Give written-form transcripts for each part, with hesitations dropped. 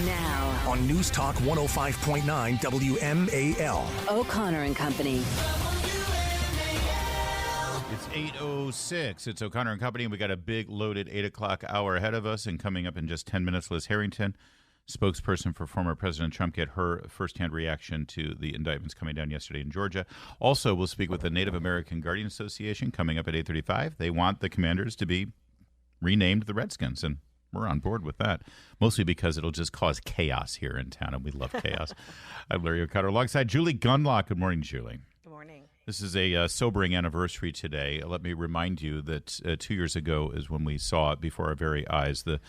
Now, on News Talk 105.9 WMAL. O'Connor and Company. It's 8:06. It's O'Connor and Company. We got a big loaded 8 o'clock hour ahead of us. And coming up in just 10 minutes, Liz Harrington, spokesperson for former President Trump, get her firsthand reaction to the indictments coming down yesterday in Georgia. Also, we'll speak with the Native American Guardian Association coming up at 8:35. They want the commanders to be renamed the Redskins, and we're on board with that, mostly because it'll just cause chaos here in town, and we love chaos. I'm Larry O'Connor alongside Julie Gunlock. Good morning, Julie. Good morning. This is a sobering anniversary today. Let me remind you that 2 years ago is when we saw it before our very eyes, the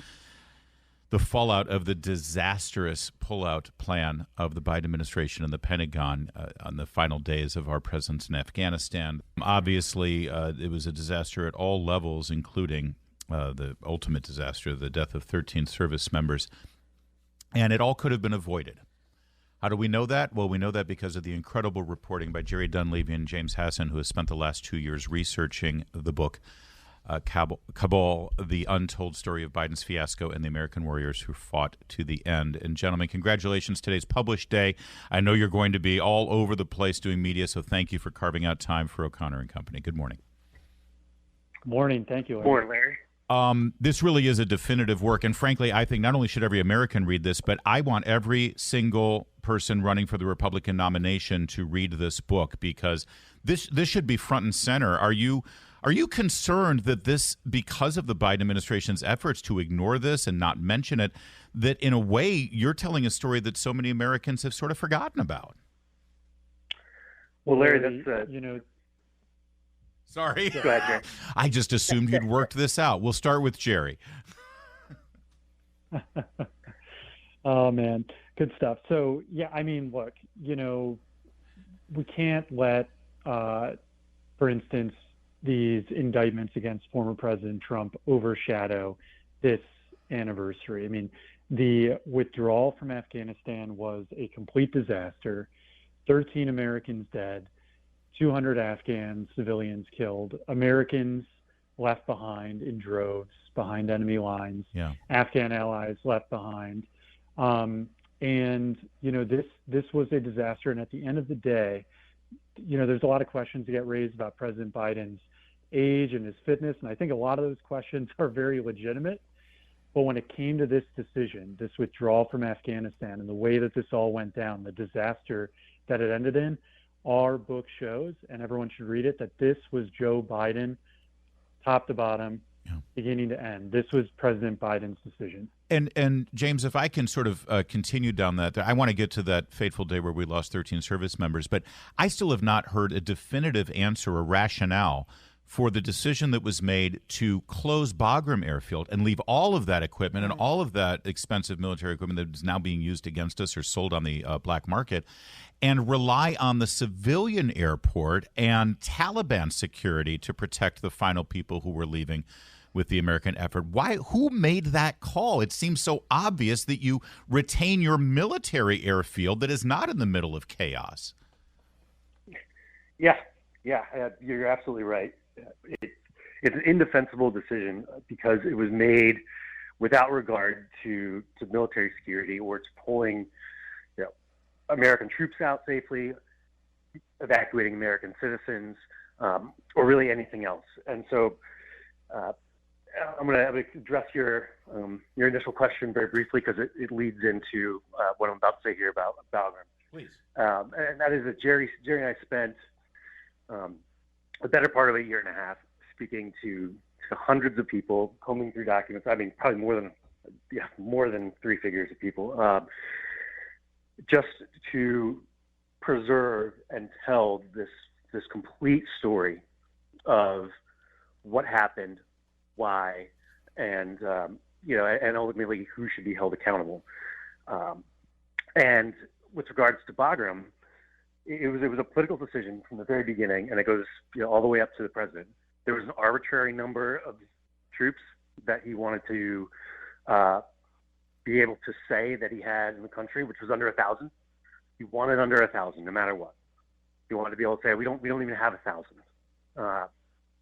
fallout of the disastrous pullout plan of the Biden administration and the Pentagon on the final days of our presence in Afghanistan. Obviously, it was a disaster at all levels, including the ultimate disaster, the death of 13 service members. And it all could have been avoided. How do we know that? Well, we know that because of the incredible reporting by Jerry Dunleavy and James Hasson, who has spent the last 2 years researching the book, Cabal, The Untold Story of Biden's Fiasco and the American Warriors Who Fought to the End. And gentlemen, congratulations. Today's published day. I know you're going to be all over the place doing media, so thank you for carving out time for O'Connor and Company. Good morning. Good morning. Thank you, Larry. Good morning, Larry. This really is a definitive work, and frankly, I think not only should every American read this, but I want every single person running for the Republican nomination to read this book, because this should be front and center. Are you concerned that this, because of the Biden administration's efforts to ignore this and not mention it, that in a way you're telling a story that so many Americans have sort of forgotten about? Well, Larry, that's Sorry. Go ahead, Jerry. I just assumed you'd worked this out. We'll start with Jerry. Oh, man. Good stuff. So, yeah, I mean, look, we can't let, for instance, these indictments against former President Trump overshadow this anniversary. I mean, the withdrawal from Afghanistan was a complete disaster. 13 Americans dead. 200 Afghan civilians killed, Americans left behind in droves behind enemy lines, Afghan allies left behind. And, this was a disaster. And at the end of the day, there's a lot of questions that get raised about President Biden's age and his fitness. And I think a lot of those questions are very legitimate. But when it came to this decision, this withdrawal from Afghanistan and the way that this all went down, the disaster that it ended in, our book shows, and everyone should read it, that this was Joe Biden, top to bottom, beginning to end. This was President Biden's decision. And James, if I can sort of continue down that, I want to get to that fateful day where we lost 13 service members, but I still have not heard a definitive answer or rationale for the decision that was made to close Bagram Airfield and leave all of that equipment and all of that expensive military equipment that is now being used against us or sold on the black market, and rely on the civilian airport and Taliban security to protect the final people who were leaving with the American effort. Why? Who made that call? It seems so obvious that you retain your military airfield that is not in the middle of chaos. Yeah, you're absolutely right. It's an indefensible decision because it was made without regard to military security, or it's pulling American troops out safely, evacuating American citizens, or really anything else. And so I'm going to address your initial question very briefly, because it leads into what I'm about to say here about Bagram. Please. And that is that Jerry and I spent the better part of a year and a half speaking to hundreds of people, combing through documents. I mean, probably more than three figures of people, just to preserve and tell this complete story of what happened, why, and and ultimately who should be held accountable. And with regards to Bagram, it was a political decision from the very beginning, and it goes all the way up to the president. There was an arbitrary number of troops that he wanted to be able to say that he had in the country, which was under 1,000. He wanted under 1,000, no matter what. He wanted to be able to say we don't even have 1,000.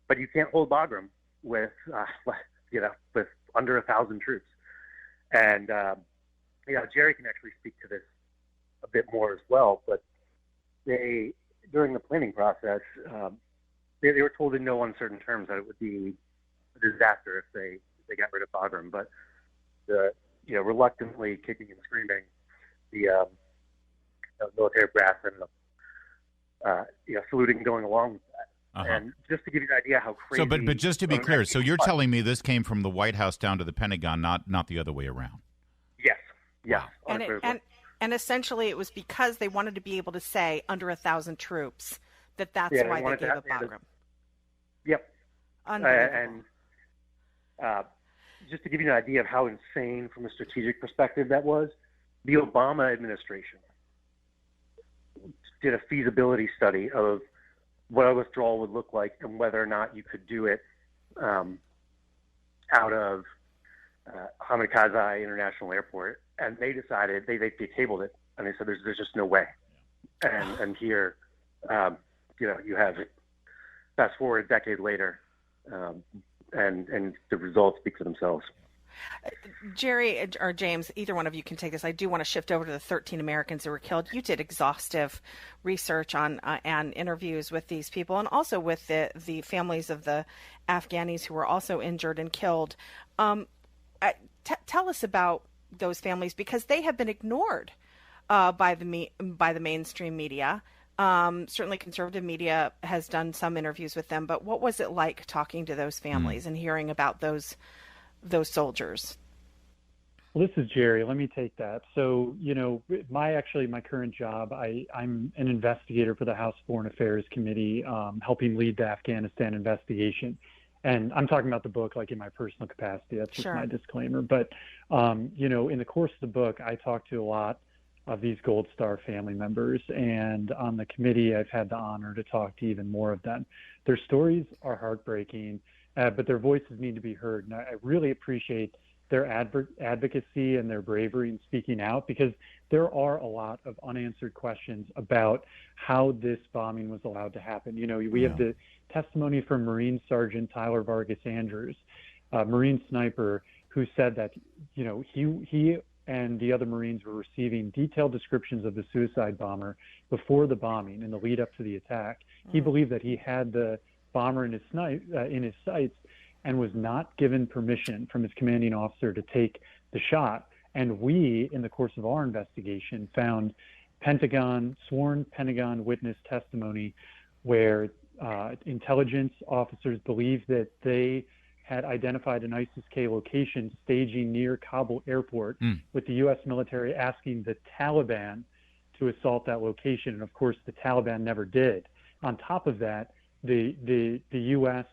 But you can't hold Bagram with with under 1,000 troops. And Jerry can actually speak to this a bit more as well, but during the planning process, they were told in no uncertain terms that it would be a disaster if they got rid of Bagram. But reluctantly kicking and screaming, the military brass and saluting going along with that. Uh-huh. And just to give you an idea how crazy. So, but just to be clear, so you're telling me this came from the White House down to the Pentagon, not the other way around? Yes. Yes. Wow. And essentially, it was because they wanted to be able to say under 1,000 troops that's why they gave up Bagram. Yep. Unbelievable. And just to give you an idea of how insane from a strategic perspective that was, the Obama administration did a feasibility study of what a withdrawal would look like and whether or not you could do it out of Hamid Karzai International Airport. And they decided, they tabled it, and they said there's just no way. And here, you have it. Fast forward a decade later, and the results speak for themselves. Jerry or James, either one of you can take this. I do want to shift over to the 13 Americans who were killed. You did exhaustive research on and interviews with these people, and also with the families of the Afghanis who were also injured and killed. Tell us about those families, because they have been ignored by the mainstream media. Certainly conservative media has done some interviews with them, but what was it like talking to those families and hearing about those soldiers? Well, this is Jerry. Let me take that. So, my current job, I'm an investigator for the House Foreign Affairs Committee, helping lead the Afghanistan investigation. And I'm talking about the book like in my personal capacity. That's just my disclaimer. But, in the course of the book, I talked to a lot of these Gold Star family members. And on the committee, I've had the honor to talk to even more of them. Their stories are heartbreaking, but their voices need to be heard. And I really appreciate their advocacy and their bravery in speaking out, because there are a lot of unanswered questions about how this bombing was allowed to happen. We have the testimony from Marine Sergeant Tyler Vargas Andrews, a Marine sniper, who said that, he and the other Marines were receiving detailed descriptions of the suicide bomber before the bombing and the lead up to the attack. He believed that he had the bomber in his sights and was not given permission from his commanding officer to take the shot. And we, in the course of our investigation, found sworn Pentagon witness testimony where intelligence officers believed that they had identified an ISIS-K location staging near Kabul airport, with the U.S. military asking the Taliban to assault that location. And of course, the Taliban never did. On top of that, the U.S.,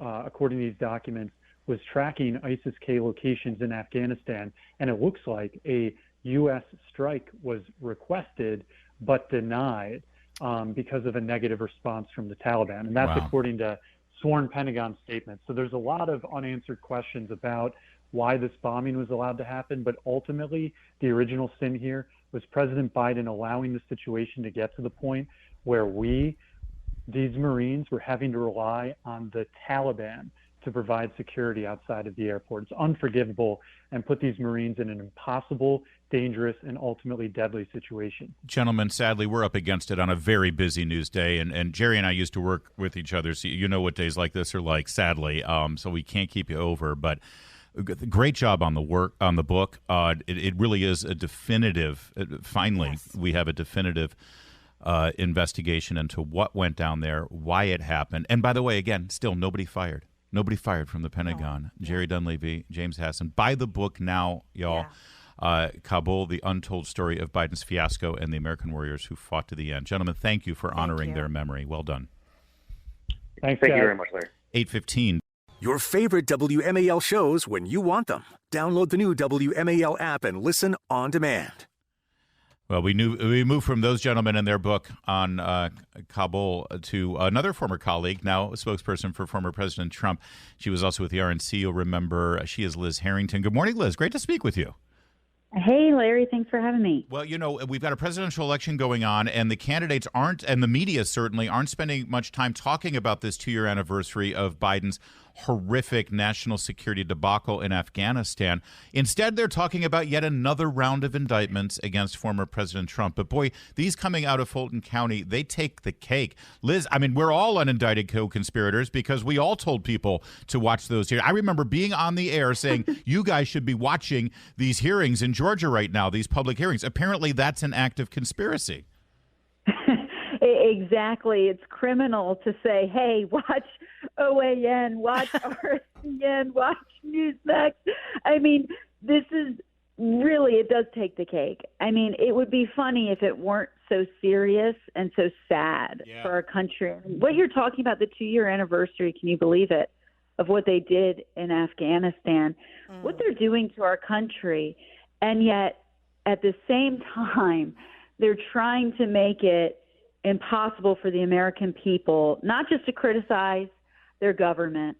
according to these documents, was tracking ISIS-K locations in Afghanistan, and it looks like a U.S. strike was requested but denied because of a negative response from the Taliban. And that's according to sworn Pentagon statements. So there's a lot of unanswered questions about why this bombing was allowed to happen, but ultimately the original sin here was President Biden allowing the situation to get to the point where these Marines were having to rely on the Taliban to provide security outside of the airport. It's unforgivable and put these Marines in an impossible, dangerous, and ultimately deadly situation. Gentlemen, sadly, we're up against it on a very busy news day, and Jerry and I used to work with each other, so you know what days like this are like, sadly, so we can't keep you over, but great job on the work, on the book. It really is a definitive, finally, we have a definitive investigation into what went down there, why it happened, and by the way, again, still nobody fired. Nobody fired from the Pentagon. Jerry Dunleavy, James Hasson. Buy the book now, y'all. Kabul, The Untold Story of Biden's Fiasco and the American Warriors Who Fought to the End. Gentlemen, thank you for honoring their memory. Well done. Thank you very much, Larry. 8:15. Your favorite WMAL shows when you want them. Download the new WMAL app and listen on demand. Well, we moved from those gentlemen and their book on Kabul to another former colleague, now a spokesperson for former President Trump. She was also with the RNC, you'll remember. She is Liz Harrington. Good morning, Liz. Great to speak with you. Hey, Larry. Thanks for having me. Well, we've got a presidential election going on, and the candidates aren't, and the media certainly aren't spending much time talking about this 2-year anniversary of Biden's horrific national security debacle in Afghanistan. Instead, they're talking about yet another round of indictments against former President Trump. But boy, these coming out of Fulton County, they take the cake. Liz, I mean, we're all unindicted co-conspirators because we all told people to watch those here. I remember being on the air saying, you guys should be watching these hearings in Georgia right now, these public hearings. Apparently, that's an act of conspiracy. Exactly. It's criminal to say, hey, watch OAN, watch RCN, watch Newsmax. I mean, this is really, it does take the cake. I mean, it would be funny if it weren't so serious and so sad for our country. What you're talking about, the 2-year anniversary, can you believe it, of what they did in Afghanistan, what they're doing to our country, and yet at the same time, they're trying to make it impossible for the American people not just to criticize their government,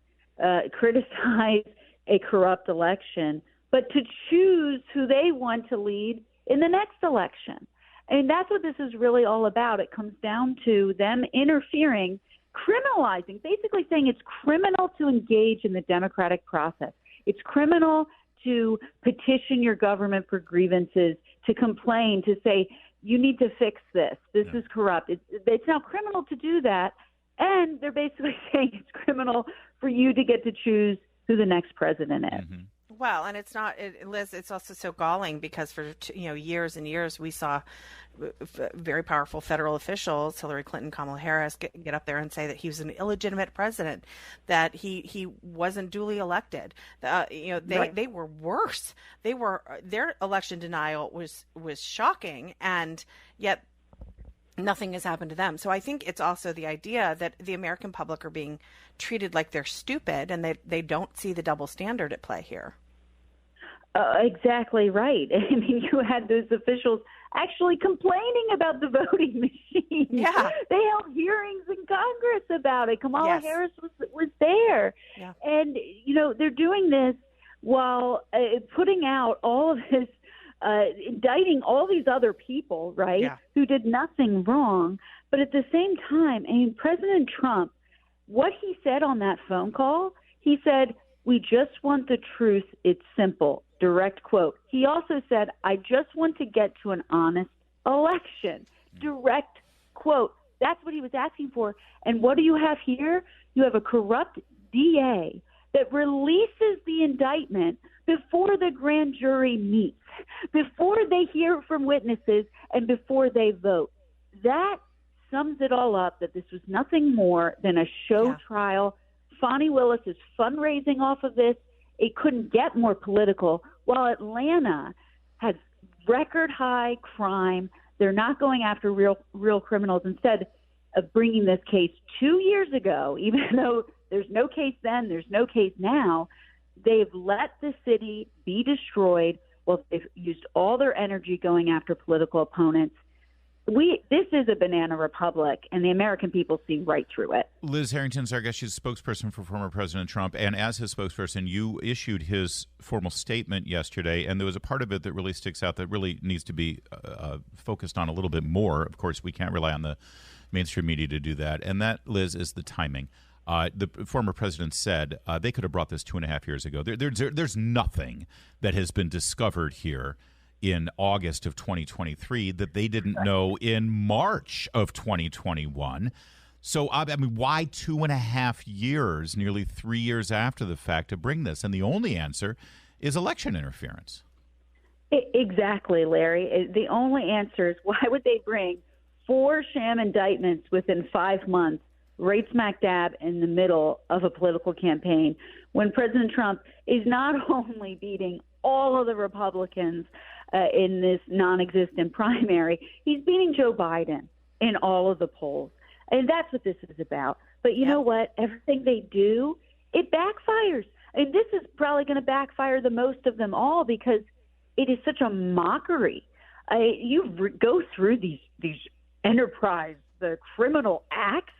criticize a corrupt election, but to choose who they want to lead in the next election. And that's what this is really all about. It comes down to them interfering, criminalizing, basically saying it's criminal to engage in the democratic process. It's criminal to petition your government for grievances, to complain, to say, you need to fix this. This is corrupt. It's now criminal to do that. And they're basically saying it's criminal for you to get to choose who the next president is. Mm-hmm. Well, and it's not, Liz, it's also so galling because for years and years we saw very powerful federal officials, Hillary Clinton, Kamala Harris, get up there and say that he was an illegitimate president, that he wasn't duly elected. They were worse. Their election denial was shocking, and yet nothing has happened to them. So I think it's also the idea that the American public are being treated like they're stupid, and they don't see the double standard at play here. Exactly right. I mean, you had those officials actually complaining about the voting machine. Yeah. They held hearings in Congress about it. Kamala Harris was there. Yeah. And, they're doing this while putting out all of this, indicting all these other people, right, who did nothing wrong. But at the same time, I mean, President Trump, what he said on that phone call, he said, "We just want the truth. It's simple." Direct quote. He also said, "I just want to get to an honest election." Direct quote. That's what he was asking for. And what do you have here? You have a corrupt DA that releases the indictment before the grand jury meets, before they hear from witnesses, and before they vote. That sums it all up, that this was nothing more than a show trial. Fonnie Willis is fundraising off of this. It couldn't get more political. While Atlanta has record high crime, they're not going after real criminals. Instead of bringing this case 2 years ago, even though there's no case then, there's no case now, they've let the city be destroyed. Well, they've used all their energy going after political opponents. This is a banana republic, and the American people see right through it. Liz Harrington's our guest. She's a spokesperson for former President Trump, and as his spokesperson, you issued his formal statement yesterday, and there was a part of it that really sticks out that really needs to be focused on a little bit more. Of course, we can't rely on the mainstream media to do that, and that, Liz, is the timing. The former president said they could have brought this 2.5 years ago. There's nothing that has been discovered here in August of 2023 that they didn't know in March of 2021. So, I mean, why 2.5 years, nearly 3 years after the fact, to bring this? And the only answer is election interference. Exactly, Larry. The only answer is, why would they bring 4 sham indictments within 5 months, right smack dab in the middle of a political campaign, when President Trump is not only beating all of the Republicans in this non-existent primary, he's beating Joe Biden in all of the polls. And that's what this is about. But you know what? Everything they do, it backfires. And this is probably going to backfire the most of them all, because it is such a mockery. You go through these enterprise, the criminal acts.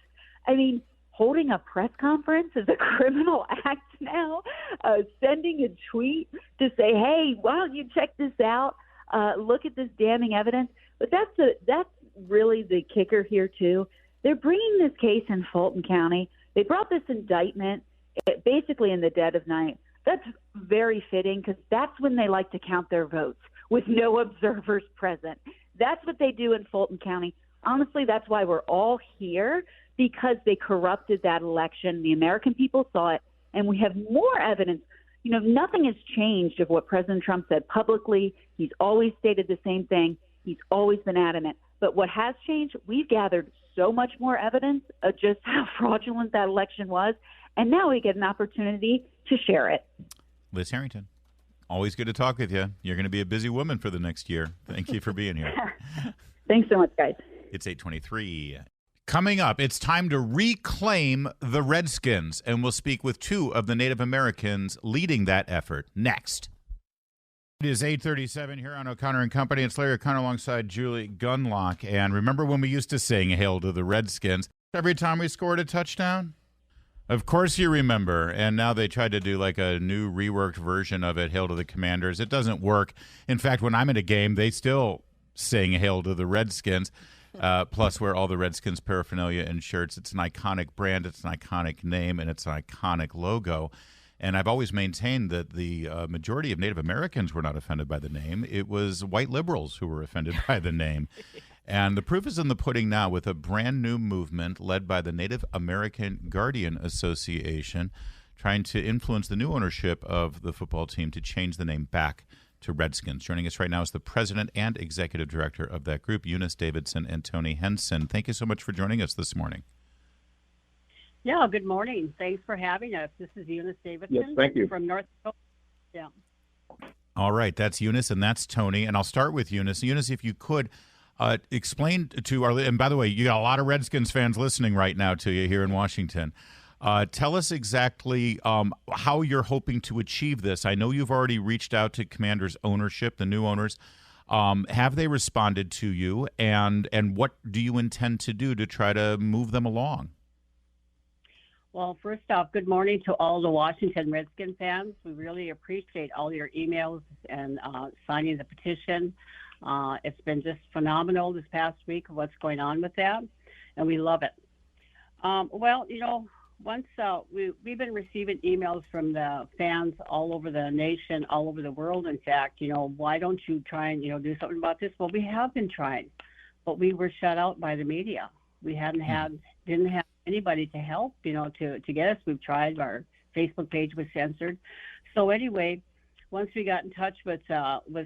I mean, holding a press conference is a criminal act now. Sending a tweet to say, "Hey, why don't you check this out? Look at this damning evidence." But that's really the kicker here too. They're bringing this case in Fulton County. They brought this indictment basically in the dead of night. That's very fitting because that's when they like to count their votes with no observers present. That's what they do in Fulton County. Honestly, that's why we're all here, because they corrupted that election. The American people saw it, and we have more evidence. You know, nothing has changed of what President Trump said publicly. He's always stated the same thing. He's always been adamant. But what has changed, we've gathered so much more evidence of just how fraudulent that election was, and now we get an opportunity to share it. Liz Harrington, always good to talk with you. You're going to be a busy woman for the next year. Thank you for being here. Thanks so much, guys. It's 8:23. Coming up, it's time to reclaim the Redskins, and we'll speak with two of the Native Americans leading that effort next. It is 8:37 here on O'Connor and Company. It's Larry O'Connor alongside Julie Gunlock. And remember when we used to sing "Hail to the Redskins" every time we scored a touchdown? Of course you remember. And now they tried to do like a new reworked version of it, "Hail to the Commanders." It doesn't work. In fact, when I'm in a game, they still sing "Hail to the Redskins." Plus wear all the Redskins paraphernalia and shirts. It's an iconic brand, it's an iconic name, and it's an iconic logo. And I've always maintained that the majority of Native Americans were not offended by the name. It was white liberals who were offended by the name. And the proof is in the pudding now with a brand new movement led by the Native American Guardian Association trying to influence the new ownership of the football team to change the name back to Redskins. Joining us right now is the president and executive director of that group, Eunice Davidson and Tony Henson. Thank you so much for joining us this morning. Yeah, good morning. Thanks for having us. This is Eunice Davidson. Yes, thank you. From North Dakota. Yeah. All right, that's Eunice and that's Tony. And I'll start with Eunice. Eunice, if you could explain to our, and by the way, you got a lot of Redskins fans listening right now to you here in Washington. Tell us exactly how you're hoping to achieve this. I know you've already reached out to Commanders ownership, the new owners. Have they responded to you, and what do you intend to do to try to move them along? Well, first off, good morning to all the Washington Redskin fans. We really appreciate all your emails and signing the petition. It's been just phenomenal this past week of what's going on with that, and we love it. Well, you know, once we've been receiving emails from the fans all over the nation, all over the world. In fact, you know, why don't you try and, you know, do something about this? Well, we have been trying, but we were shut out by the media. We didn't have anybody to help, you know, to get us. We've tried. Our Facebook page was censored. So anyway, once we got in touch with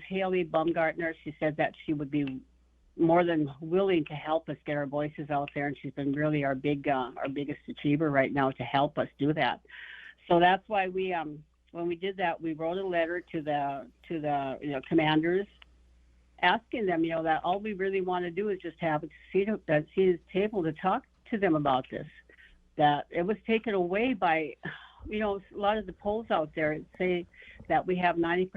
Haley Baumgartner, she said that she would be more than willing to help us get our voices out there, and she's been really our biggest achiever right now to help us do that. So that's why we when we did that, we wrote a letter to the you know, Commanders, asking them, you know, that all we really want to do is just have a seat at the table to talk to them about this. That it was taken away by, you know, a lot of the polls out there say that we have 90%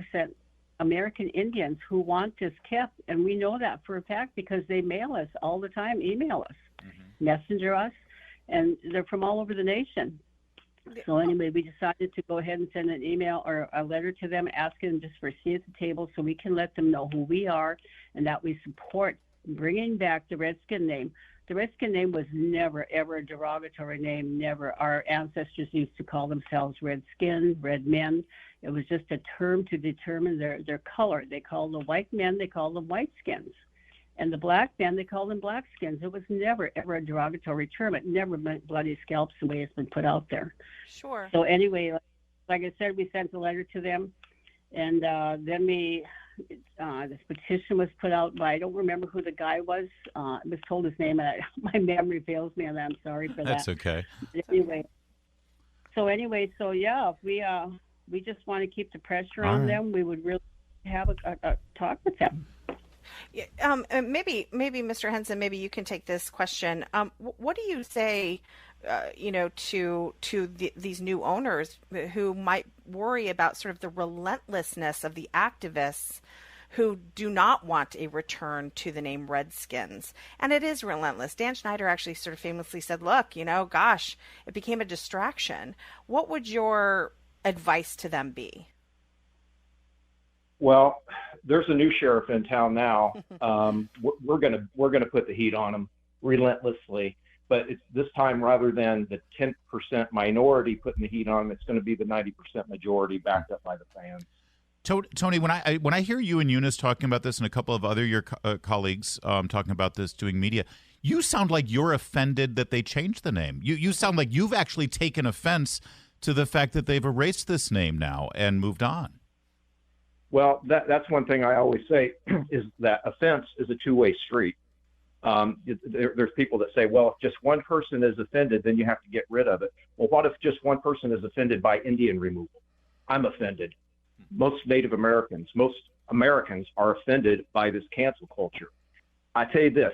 American Indians who want this kept, and we know that for a fact because they mail us all the time, email us, messenger us, and they're from all over the nation. So anyway, we decided to go ahead and send an email or a letter to them asking them just for a seat at the table so we can let them know who we are and that we support bringing back the Redskin name. The Redskin name was never, ever a derogatory name, never. Our ancestors used to call themselves Redskin, Red Men. It was just a term to determine their color. They called the white men, they called them white skins. And the black men, they called them black skins. It was never, ever a derogatory term. It never meant bloody scalps the way it's been put out there. Sure. So anyway, like I said, we sent a letter to them. And then this petition was put out by, I don't remember who the guy was. I was told his name, and my memory fails me, and I'm sorry for that. That's okay. Anyway, so yeah, if we just want to keep the pressure on them. We would really have a talk with them. Yeah, maybe Mr. Henson, maybe you can take this question. What do you say, you know, to these new owners who might worry about sort of the relentlessness of the activists who do not want a return to the name Redskins? And it is relentless. Dan Schneider actually sort of famously said, look, you know, gosh, it became a distraction. What would your advice to them be? Well, there's a new sheriff in town now. We're gonna put the heat on them relentlessly. but it's this time rather than the 10% minority putting the heat on, it's going to be the 90% majority backed up by the fans. Tony, when I hear you and Eunice talking about this, and a couple of other your colleagues talking about this doing media, you sound like you're offended that they changed the name. You sound like you've actually taken offense to the fact that they've erased this name now and moved on. Well, that's one thing I always say is that offense is a two-way street. There's people that say, well, if just one person is offended, then you have to get rid of it. Well, what if just one person is offended by Indian removal? I'm offended. Most Native Americans, most Americans are offended by this cancel culture. I tell you this,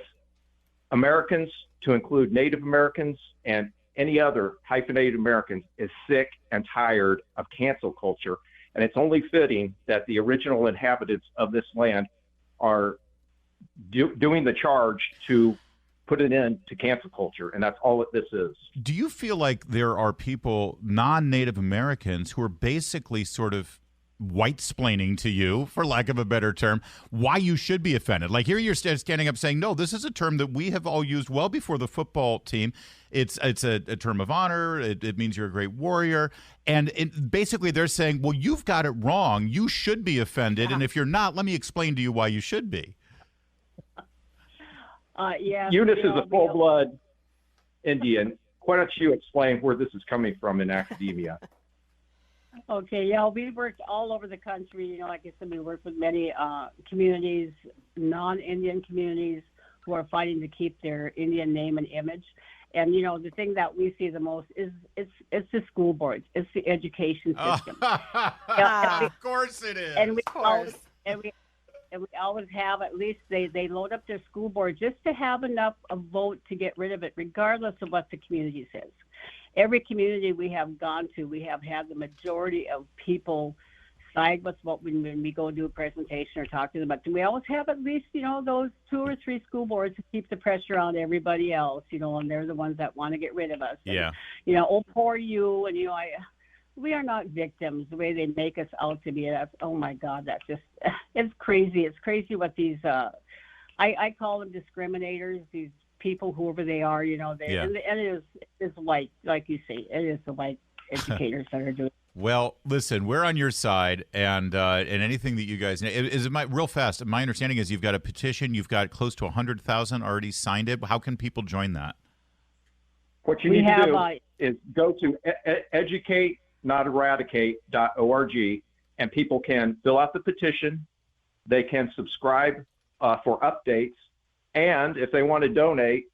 Americans, to include Native Americans and any other hyphenated Americans, is sick and tired of cancel culture. And it's only fitting that the original inhabitants of this land are doing the charge to put an end to cancel culture. And that's all that this is. Do you feel like there are people, non-Native Americans, who are basically sort of white-splaining to you, for lack of a better term, why you should be offended? Like here you're standing up saying, no, this is a term that we have all used well before the football team. It's a term of honor. It means you're a great warrior. And basically they're saying, well, you've got it wrong. You should be offended. Yeah. And if you're not, let me explain to you why you should be. Eunice is a full-blood Indian. Why don't you explain where this is coming from in academia? Okay, yeah, we've worked all over the country. Like I said, we work with many communities, non-Indian communities who are fighting to keep their Indian name and image. And, the thing that we see the most is it's the school boards. It's the education system. Of course it is. And we always have, at least they load up their school board just to have enough a vote to get rid of it, regardless of what the community says. Every community we have gone to, we have had the majority of people side with what when we go do a presentation or talk to them. But we always have at least, those 2 or 3 school boards to keep the pressure on everybody else, and they're the ones that want to get rid of us. Yeah. And, oh, poor you. And, we are not victims the way they make us out to be. Oh, my God, that's just, it's crazy. It's crazy what these, I call them discriminators, these people, whoever they are, and it is white, like you say, it is the white educators that are doing it. Well, listen, we're on your side, and anything that you guys real fast. My understanding is you've got a petition, you've got close to 100,000 already signed it. How can people join that? What you need to do is go to educatenoteradicate.org, and people can fill out the petition. They can subscribe for updates. And if they want to donate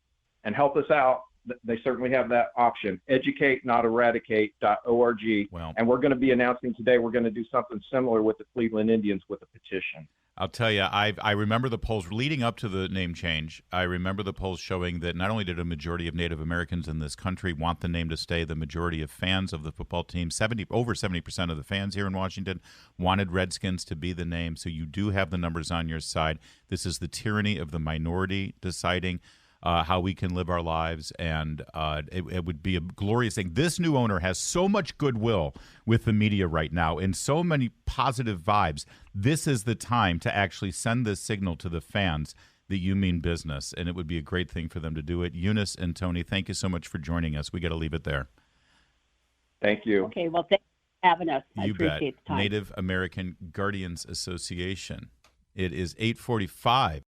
and help us out, they certainly have that option. Educatenoteradicate.org. Well, and we're going to be announcing today we're going to do something similar with the Cleveland Indians with a petition. I'll tell you, I remember the polls leading up to the name change. I remember the polls showing that not only did a majority of Native Americans in this country want the name to stay, the majority of fans of the football team, over 70% of the fans here in Washington, wanted Redskins to be the name. So you do have the numbers on your side. This is the tyranny of the minority deciding how we can live our lives, and it would be a glorious thing. This new owner has so much goodwill with the media right now and so many positive vibes. This is the time to actually send this signal to the fans that you mean business, and it would be a great thing for them to do it. Eunice and Tony, thank you so much for joining us. We got to leave it there. Thank you. Okay, well, thanks for having us. I appreciate the time. Native American Guardians Association. It is 8:45.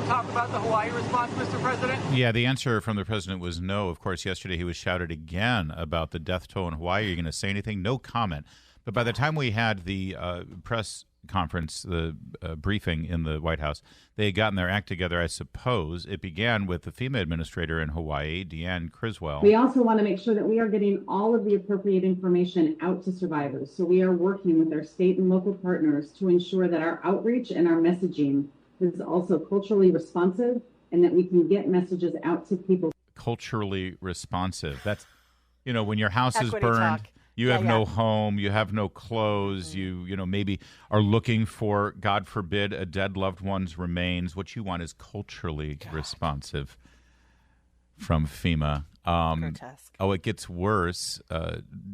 Talk about the Hawaii response, Mr. President? Yeah, the answer from the president was no. Of course, yesterday he was shouted again about the death toll in Hawaii. Are you going to say anything? No comment. But by the time we had the press conference, the briefing in the White House, they had gotten their act together, I suppose. It began with the FEMA administrator in Hawaii, Deanne Criswell. We also want to make sure that we are getting all of the appropriate information out to survivors. So we are working with our state and local partners to ensure that our outreach and our messaging is also culturally responsive and that we can get messages out to people. Culturally responsive. That's, when your house is burned, you have no home, you have no clothes, you maybe are looking for, God forbid, a dead loved one's remains. What you want is culturally responsive from FEMA. Grotesque. Oh, it gets worse.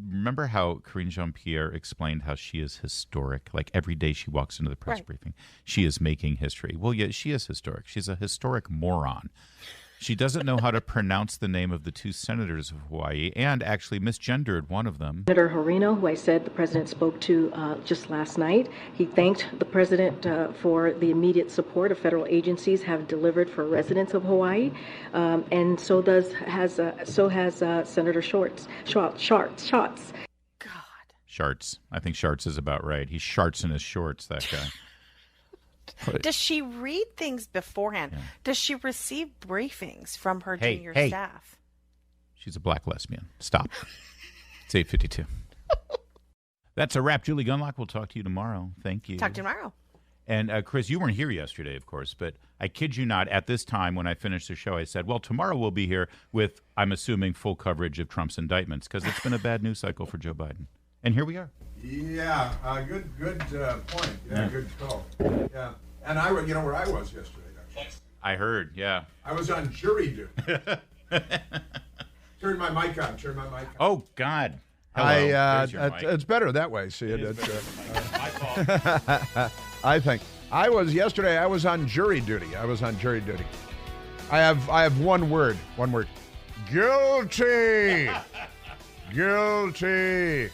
Remember how Karine Jean-Pierre explained how she is historic? Like every day she walks into the press briefing, she is making history. Well, yeah, she is historic. She's a historic moron. She doesn't know how to pronounce the name of the 2 senators of Hawaii and actually misgendered one of them. Senator Horino, who I said the president spoke to just last night, he thanked the president for the immediate support of federal agencies have delivered for residents of Hawaii, and so has Senator Schatz. God. Schatz. I think Schatz is about right. He sharts in his shorts, that guy. Does she read things beforehand? Yeah. Does she receive briefings from her junior staff? She's a black lesbian. Stop. It's 8:52. That's a wrap. Julie Gunlock, we'll talk to you tomorrow. Thank you. Talk to you tomorrow. And Chris, you weren't here yesterday, of course, but I kid you not, at this time when I finished the show, I said, well, tomorrow we'll be here with, I'm assuming, full coverage of Trump's indictments because it's been a bad news cycle for Joe Biden. And here we are. Yeah, good point. Yeah, good call. Yeah. And you know where I was yesterday, actually? I heard, yeah. I was on jury duty. Turn my mic on. Oh, God. Hello. It's better that way, see it. My fault. I think. I was on jury duty. I have one word. Guilty. Guilty.